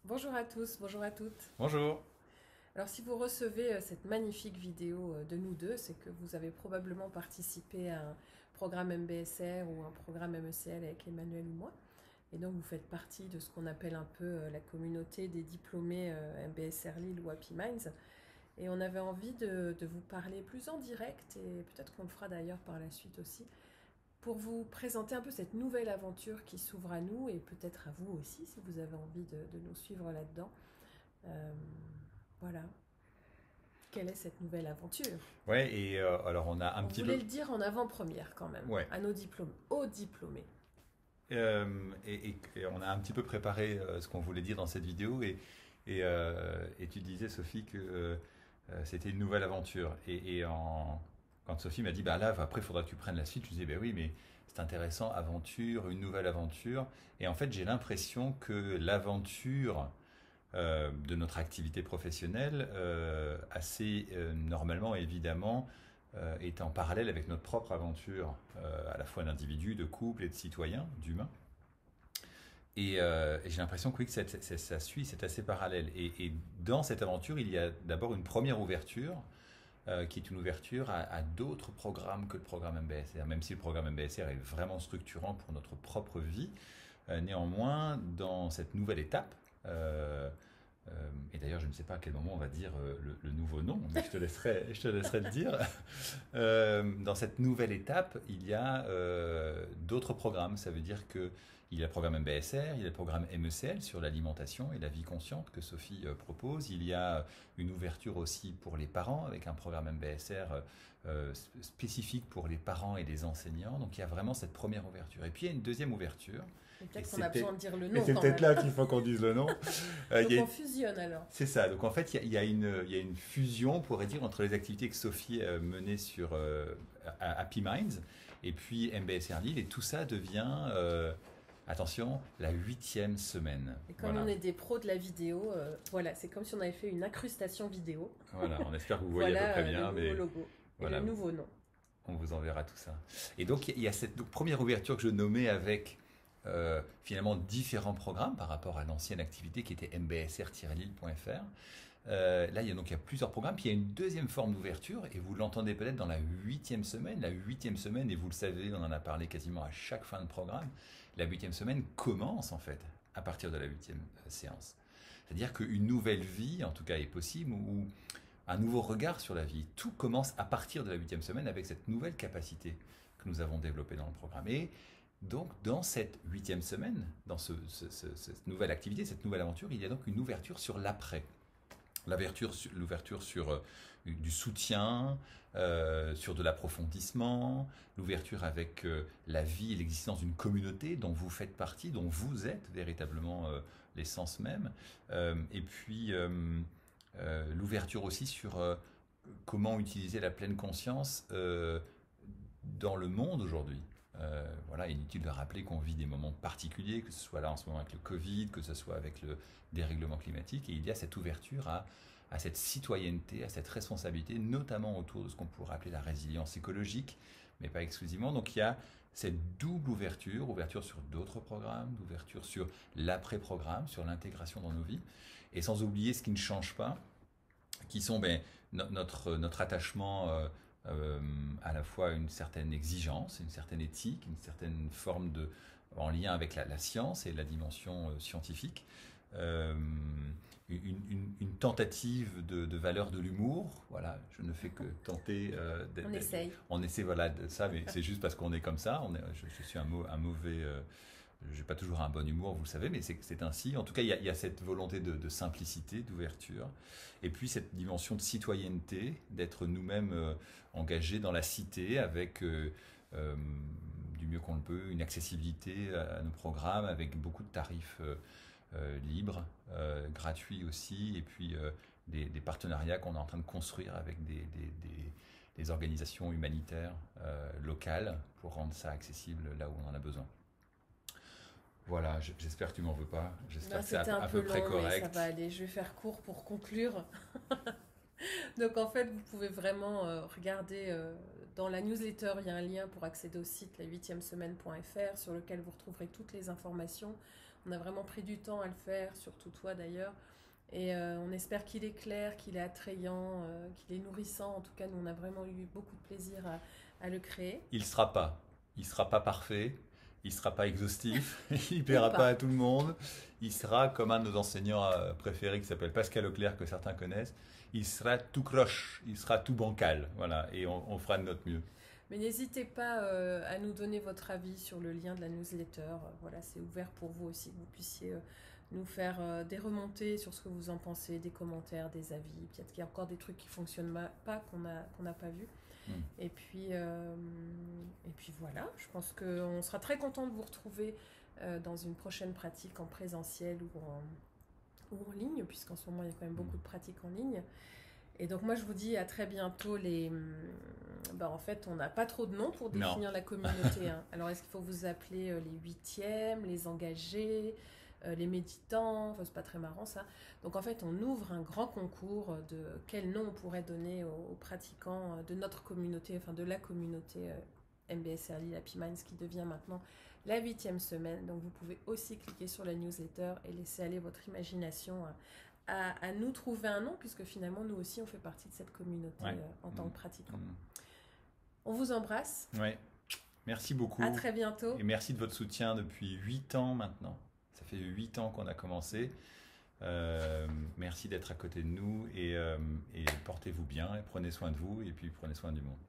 Bonjour à tous, bonjour à toutes. Bonjour. Alors si vous recevez cette magnifique vidéo de nous deux, c'est que vous avez probablement participé à un programme MBSR ou un programme MECL avec Emmanuel ou moi. Et donc vous faites partie de ce qu'on appelle un peu la communauté des diplômés MBSR Lille ou Happy Minds. Et on avait envie de vous parler plus en direct, et peut-être qu'on le fera d'ailleurs par la suite aussi, pour vous présenter un peu cette nouvelle aventure qui s'ouvre à nous et peut-être à vous aussi si vous avez envie de nous suivre là-dedans. Euh, voilà. Quelle est cette nouvelle aventure? Ouais, et alors on a un On petit voulait peu. le dire en avant-première quand même, Ouais. à nos diplômés, aux diplômés. Et on a un petit peu préparé ce qu'on voulait dire dans cette vidéo. Et tu disais, Sophie, que c'était une nouvelle aventure. Quand Sophie m'a dit, bah là, après, il faudra que tu prennes la suite, je disais, bah oui, mais c'est intéressant, aventure, une nouvelle aventure. Et en fait, j'ai l'impression que l'aventure de notre activité professionnelle, assez normalement, évidemment, est en parallèle avec notre propre aventure, à la fois d'individu, de couple et de citoyen, d'humain. Et j'ai l'impression que oui, que ça suit, c'est assez parallèle. Et dans cette aventure, il y a d'abord une première ouverture, qui est une ouverture à d'autres programmes que le programme MBSR. Même si le programme MBSR est vraiment structurant pour notre propre vie, néanmoins, dans cette nouvelle étape, et d'ailleurs, je ne sais pas à quel moment on va dire le nouveau nom, mais je te laisserai le dire. Dans cette nouvelle étape, il y a d'autres programmes. Ça veut dire que il y a le programme MBSR, il y a le programme MECL sur l'alimentation et la vie consciente que Sophie propose. Il y a une ouverture aussi pour les parents avec un programme MBSR spécifique pour les parents et les enseignants. Donc il y a vraiment cette première ouverture. Et puis il y a une deuxième ouverture. Et Et peut-être qu'on c'est a besoin peut-être de dire le et nom c'est quand peut-être même. là qu'il faut qu'on dise le nom. Il Donc y a on fusionne alors. C'est ça. Donc en fait, il y a une fusion, on pourrait dire, entre les activités que Sophie menait sur Happy Minds et puis MBSR Lille. Et tout ça devient, attention, la 8e semaine. Et comme on Voilà. est des pros de la vidéo, voilà, c'est comme si on avait fait une incrustation vidéo. Voilà. On espère que vous voyez à peu Voilà près le bien, nouveau mais logo et le voilà, nouveau nom. on vous enverra tout ça. Et donc il y a cette première ouverture que je nommais avec finalement différents programmes par rapport à l'ancienne activité qui était mbsr-lille.fr. Là, il y a plusieurs programmes. Puis il y a une deuxième forme d'ouverture, et vous l'entendez peut-être dans la 8e semaine. La 8e semaine, et vous le savez, on en a parlé quasiment à chaque fin de programme. La 8e semaine commence en fait à partir de la 8e séance. C'est-à-dire qu'une nouvelle vie, en tout cas, est possible, ou un nouveau regard sur la vie. Tout commence à partir de la 8e semaine avec cette nouvelle capacité que nous avons développée dans le programme. Et donc, dans cette 8e semaine, dans cette nouvelle activité, cette nouvelle aventure, il y a donc une ouverture sur l'après. L'ouverture sur du soutien, sur de l'approfondissement, l'ouverture avec la vie et l'existence d'une communauté dont vous faites partie, dont vous êtes véritablement l'essence même. Et puis l'ouverture aussi sur comment utiliser la pleine conscience dans le monde aujourd'hui. Voilà, inutile de rappeler qu'on vit des moments particuliers, que ce soit là en ce moment avec le Covid, que ce soit avec le dérèglement climatique, et il y a cette ouverture à cette citoyenneté, à cette responsabilité, notamment autour de ce qu'on pourrait appeler la résilience écologique, mais pas exclusivement. Donc il y a cette double ouverture, ouverture sur d'autres programmes, ouverture sur l'après-programme, sur l'intégration dans nos vies, et sans oublier ce qui ne change pas, qui sont notre attachement euh, à la fois une certaine exigence, une certaine éthique, une certaine forme en lien avec la science et la dimension scientifique, euh, une tentative de valeur de l'humour. Voilà, je ne fais que tenter On essaye. on essaie voilà de ça, mais c'est juste parce qu'on est comme ça. Je suis un mauvais j'ai pas toujours un bon humour, vous le savez, mais c'est ainsi. En tout cas, il y a cette volonté de simplicité, d'ouverture, et puis cette dimension de citoyenneté, d'être nous-mêmes engagés dans la cité avec, euh, du mieux qu'on le peut, une accessibilité à nos programmes, avec beaucoup de tarifs libres, gratuits aussi, et puis des partenariats qu'on est en train de construire avec des organisations humanitaires locales pour rendre ça accessible là où on en a besoin. Voilà, j'espère que tu m'en veux pas. J'espère Là, que c'est c'était un à peu peu près long, mais ça va correct. aller. Je vais faire court pour conclure. Donc en fait, vous pouvez vraiment regarder dans la newsletter, il y a un lien pour accéder au site la 8e semaine.fr sur lequel vous retrouverez toutes les informations. On a vraiment pris du temps à le faire, surtout toi d'ailleurs. Et on espère qu'il est clair, qu'il est attrayant, qu'il est nourrissant. En tout cas, nous, on a vraiment eu beaucoup de plaisir à le créer. Il sera pas. Il sera pas parfait. Il sera pas exhaustif. Il plaira pas. pas à tout le monde. Il sera comme un de nos enseignants préférés qui s'appelle Pascal Auclair, que certains connaissent. Il sera tout croche. Il sera tout bancal. Voilà. Et on fera de notre mieux. Mais n'hésitez pas à nous donner votre avis sur le lien de la newsletter. Voilà, c'est ouvert pour vous aussi, que vous puissiez nous faire des remontées sur ce que vous en pensez, des commentaires, des avis. Peut-être qu'il y a encore des trucs qui ne fonctionnent pas, qu'on n'a pas vu. Et puis voilà, je pense qu'on sera très content de vous retrouver dans une prochaine pratique en présentiel ou en ligne, puisqu'en ce moment, il y a quand même beaucoup de pratiques en ligne. Et donc moi, je vous dis à très bientôt. En fait, on n'a pas trop de noms pour définir la communauté. Hein. Alors, est-ce qu'il faut vous appeler les 8e, les engagés, les méditants? Enfin, c'est pas très marrant ça. Donc en fait, on ouvre un grand concours de quel nom on pourrait donner aux pratiquants de notre communauté, enfin de la communauté MBSR Lille Happy Minds, qui devient maintenant la 8e semaine. Donc vous pouvez aussi cliquer sur la newsletter et laisser aller votre imagination à nous trouver un nom, puisque finalement, nous aussi, on fait partie de cette communauté en tant que pratiquants. On vous embrasse. Ouais. Merci beaucoup. À très bientôt. Et merci de votre soutien depuis 8 ans maintenant. Ça fait 8 ans qu'on a commencé. Merci d'être à côté de nous et portez-vous bien et prenez soin de vous et puis prenez soin du monde.